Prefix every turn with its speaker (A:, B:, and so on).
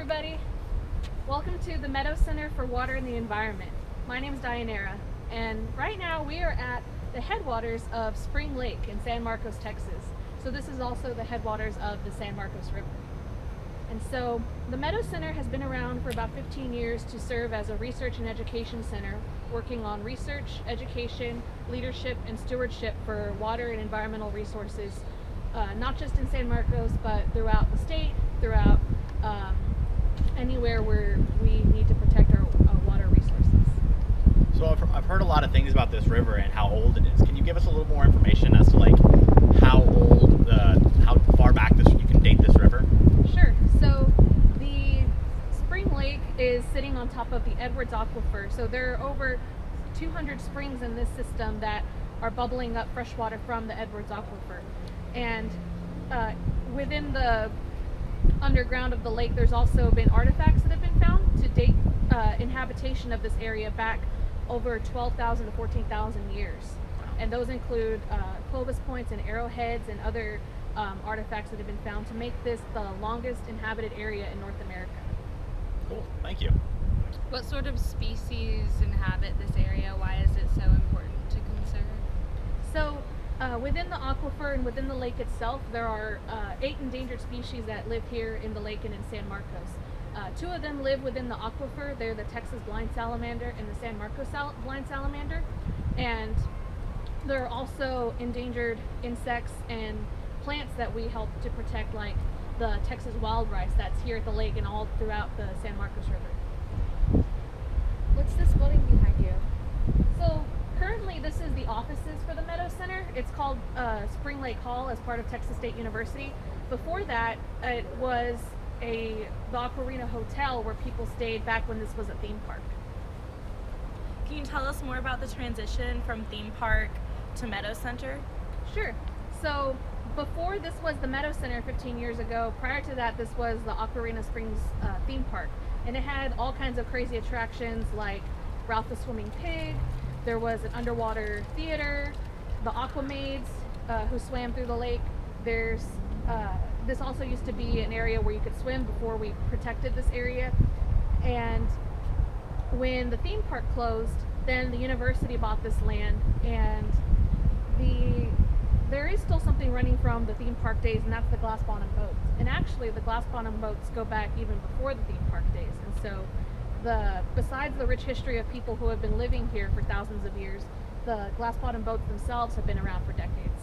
A: everybody. Welcome to the Meadows Center for Water and the Environment. My name is Dianera, and right now we are at the headwaters of Spring Lake in San Marcos, Texas. So this is also the headwaters of the San Marcos River. And so the Meadows Center has been around for about 15 years to serve as a research and education center, working on research, education, leadership, and stewardship for water and environmental resources, not just in San Marcos, but throughout the state, throughout anywhere where we need to protect our water resources.
B: So I've heard a lot of things about this river and how old it is. Can you give us a little more information as to like how old, how far back you can date this river?
A: Sure. So the Spring Lake is sitting on top of the Edwards Aquifer. So there are over 200 springs in this system that are bubbling up fresh water from the Edwards Aquifer. And within the underground of the lake, there's also been artifacts that have been found to date inhabitation of this area back over 12,000 to 14,000 years. And those include Clovis points and arrowheads and other artifacts that have been found to make this the longest inhabited area in North America.
B: Cool, thank you.
C: What sort of species inhabit this area? Why is it so important to conserve?
A: So within the aquifer and within the lake itself, there are 8 endangered species that live here in the lake and in San Marcos. 2 of them live within the aquifer. They're the Texas blind salamander and the San Marcos blind salamander. And there are also endangered insects and plants that we help to protect, like the Texas wild rice that's here at the lake and all throughout the San Marcos River.
C: What's this building behind you?
A: So currently this is the offices for the Meadows Center. It's called Spring Lake Hall as part of Texas State University. Before that, it was the Aquarina Hotel where people stayed back when this was a theme park.
D: Can you tell us more about the transition from theme park to Meadows Center?
A: Sure. So before this was the Meadows Center 15 years ago, prior to that this was the Aquarina Springs theme park. And it had all kinds of crazy attractions like Ralph the Swimming Pig. There was an underwater theater, the Aquamaids who swam through the lake. There's this also used to be an area where you could swim before we protected this area. And when the theme park closed, then the university bought this land, and there is still something running from the theme park days, and that's the glass bottom boats. And actually the glass bottom boats go back even before the theme park days. And so besides the rich history of people who have been living here for thousands of years, the glass bottom boats themselves have been around for decades.